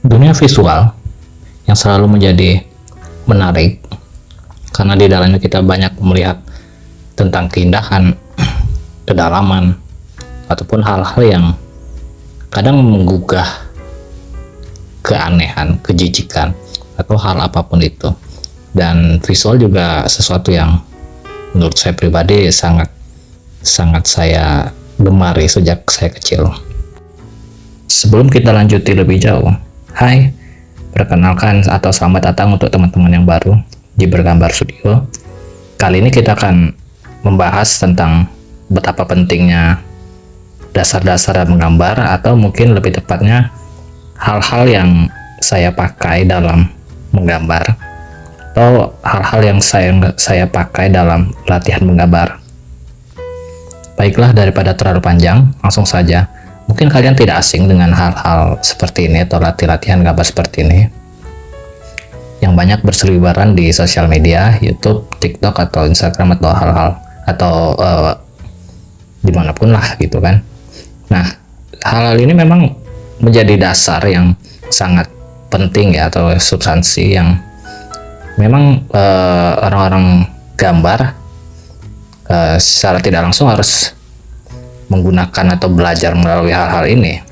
Dunia visual yang selalu menjadi menarik karena di dalamnya kita banyak melihat tentang keindahan, kedalaman, ataupun hal-hal yang kadang menggugah keanehan, kejijikan, atau hal apapun itu. Dan visual juga sesuatu yang menurut saya pribadi sangat saya gemari sejak saya kecil. Sebelum kita lanjuti lebih jauh, hai, perkenalkan atau selamat datang untuk teman-teman yang baru di Bergambar Studio. Kali ini kita akan membahas tentang betapa pentingnya dasar-dasar menggambar, atau mungkin lebih tepatnya hal-hal yang saya pakai dalam menggambar, atau hal-hal yang saya pakai dalam latihan menggambar. Baiklah, daripada terlalu panjang, langsung saja. Mungkin kalian tidak asing dengan hal-hal seperti ini atau latihan gambar seperti ini yang banyak berseliweran di sosial media, YouTube, TikTok, atau Instagram, atau hal-hal atau dimanapun lah gitu kan. Nah, hal-hal ini memang menjadi dasar yang sangat penting ya, atau substansi yang memang orang-orang gambar secara tidak langsung harus menggunakan atau belajar melalui hal-hal ini.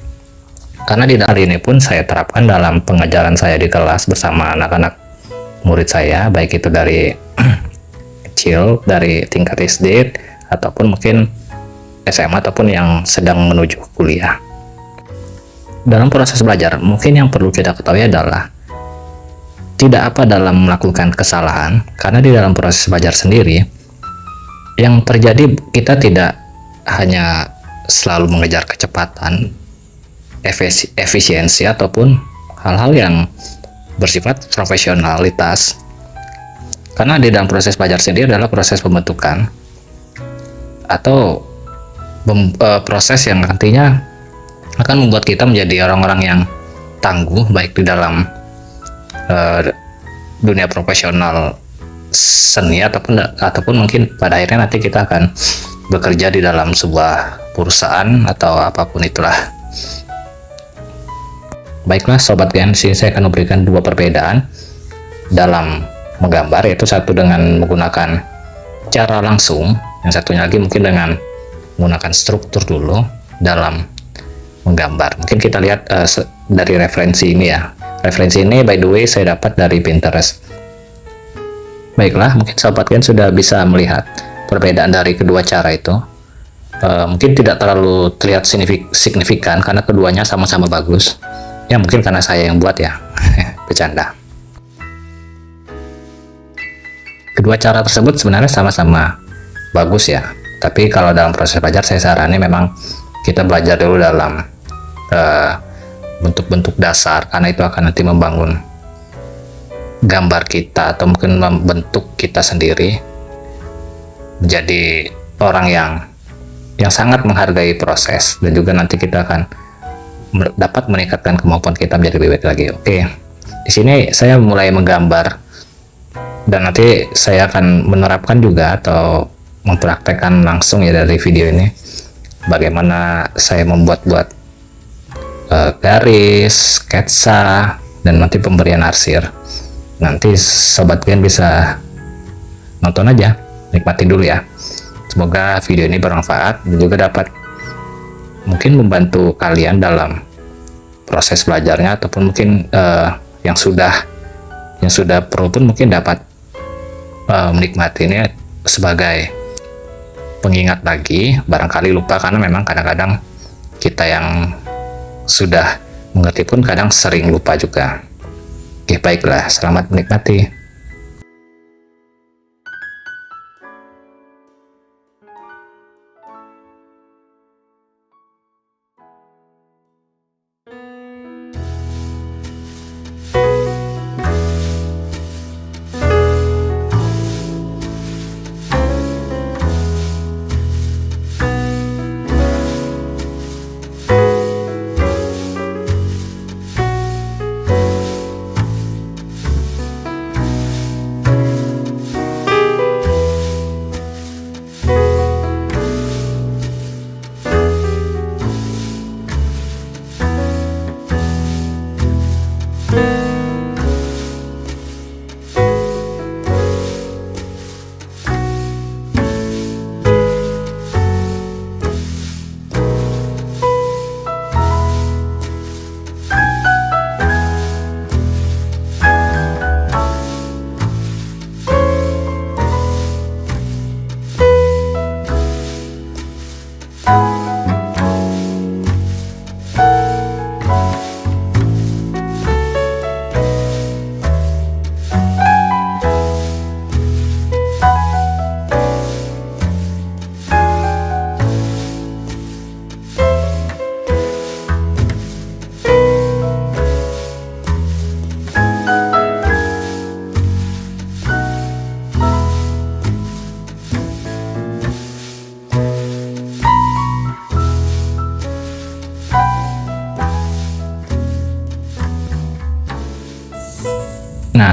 Karena di dalam hal ini pun saya terapkan dalam pengajaran saya di kelas bersama anak-anak murid saya, baik itu dari kecil, dari tingkat SD, ataupun mungkin SMA, ataupun yang sedang menuju kuliah. Dalam proses belajar, mungkin yang perlu kita ketahui adalah tidak apa dalam melakukan kesalahan, karena di dalam proses belajar sendiri yang terjadi, kita tidak hanya selalu mengejar kecepatan, efisiensi, ataupun hal-hal yang bersifat profesionalitas. Karena di dalam proses belajar sendiri adalah proses pembentukan atau proses yang nantinya akan membuat kita menjadi orang-orang yang tangguh, baik di dalam dunia profesional seni, ataupun mungkin pada akhirnya nanti kita akan bekerja di dalam sebuah perusahaan atau apapun itulah. Baiklah sobat Gen, sini saya akan memberikan dua perbedaan dalam menggambar, yaitu satu dengan menggunakan cara langsung, yang satunya lagi mungkin dengan menggunakan struktur dulu dalam menggambar. Mungkin kita lihat dari referensi ini ya. Referensi ini by the way saya dapat dari Pinterest. Baiklah, mungkin sobat Gen sudah bisa melihat perbedaan dari kedua cara itu. Mungkin tidak terlalu terlihat signifikan karena keduanya sama-sama bagus. Ya mungkin karena saya yang buat ya. Bercanda. Kedua cara tersebut sebenarnya sama-sama bagus ya. Tapi kalau dalam proses belajar saya sarani memang kita belajar dulu dalam bentuk-bentuk dasar, karena itu akan nanti membangun gambar kita atau mungkin membentuk kita sendiri menjadi orang yang sangat menghargai proses, dan juga nanti kita akan dapat meningkatkan kemampuan kita menjadi lebih baik lagi. Oke, di sini saya mulai menggambar, dan nanti saya akan menerapkan juga atau mempraktekkan langsung ya dari video ini bagaimana saya membuat garis, sketsa, dan nanti pemberian arsir. Nanti sobat Gen bisa nonton aja, nikmati dulu ya. Semoga video ini bermanfaat dan juga dapat mungkin membantu kalian dalam proses belajarnya, ataupun mungkin yang sudah pro pun mungkin dapat menikmati ini sebagai pengingat lagi, barangkali lupa, karena memang kadang-kadang kita yang sudah mengerti pun kadang sering lupa juga. Oke, baiklah, selamat menikmati.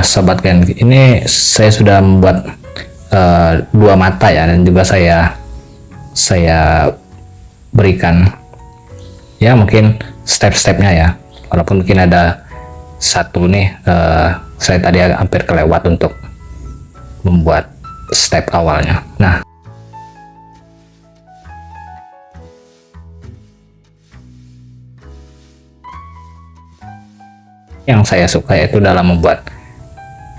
Sobat Gen, ini saya sudah membuat dua mata ya, dan juga saya berikan ya mungkin step-stepnya ya, walaupun mungkin ada satu nih saya tadi hampir kelewat untuk membuat step awalnya. Nah, yang saya suka yaitu dalam membuat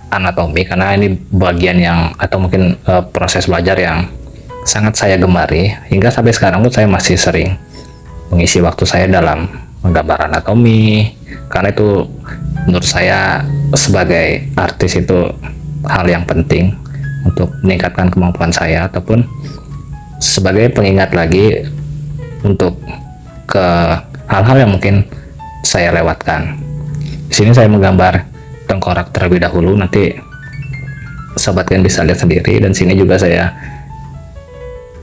anatomi, karena ini bagian yang atau mungkin proses belajar yang sangat saya gemari, hingga sampai sekarang pun saya masih sering mengisi waktu saya dalam menggambar anatomi, karena itu menurut saya sebagai artis itu hal yang penting untuk meningkatkan kemampuan saya, ataupun sebagai pengingat lagi untuk ke hal-hal yang mungkin saya lewatkan. Di sini saya menggambar tengkorak terlebih dahulu, nanti sobat kan bisa lihat sendiri, dan sini juga saya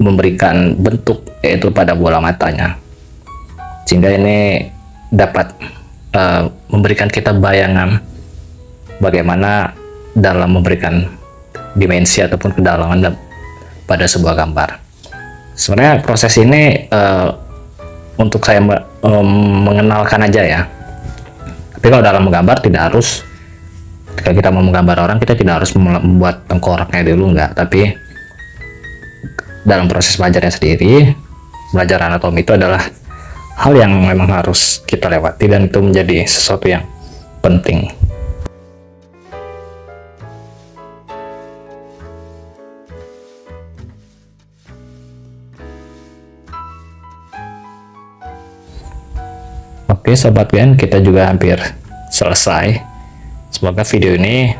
memberikan bentuk yaitu pada bola matanya, sehingga ini dapat memberikan kita bayangan bagaimana dalam memberikan dimensi ataupun kedalaman pada sebuah gambar. Sebenarnya proses ini untuk saya mengenalkan aja ya. Tapi kalau dalam menggambar tidak harus, ketika kita mau menggambar orang, kita tidak harus membuat tengkoraknya dulu, enggak. Tapi dalam proses belajarnya sendiri, belajar anatomi itu adalah hal yang memang harus kita lewati, dan itu menjadi sesuatu yang penting. Oke Sobat Gen, kita juga hampir selesai. Semoga video ini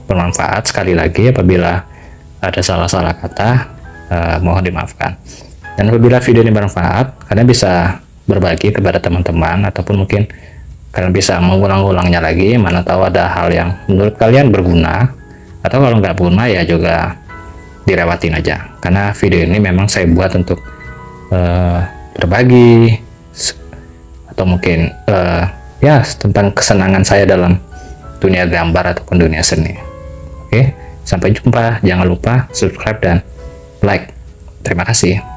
bermanfaat. Sekali lagi, apabila ada salah-salah kata, mohon dimaafkan. Dan apabila video ini bermanfaat, kalian bisa berbagi kepada teman-teman, ataupun mungkin kalian bisa mengulang-ulangnya lagi, mana tahu ada hal yang menurut kalian berguna, atau kalau nggak berguna ya juga dilewatin aja, karena video ini memang saya buat untuk berbagi, atau mungkin ya tentang kesenangan saya dalam dunia gambar ataupun dunia seni. Oke, sampai jumpa. Jangan lupa subscribe dan like. Terima kasih.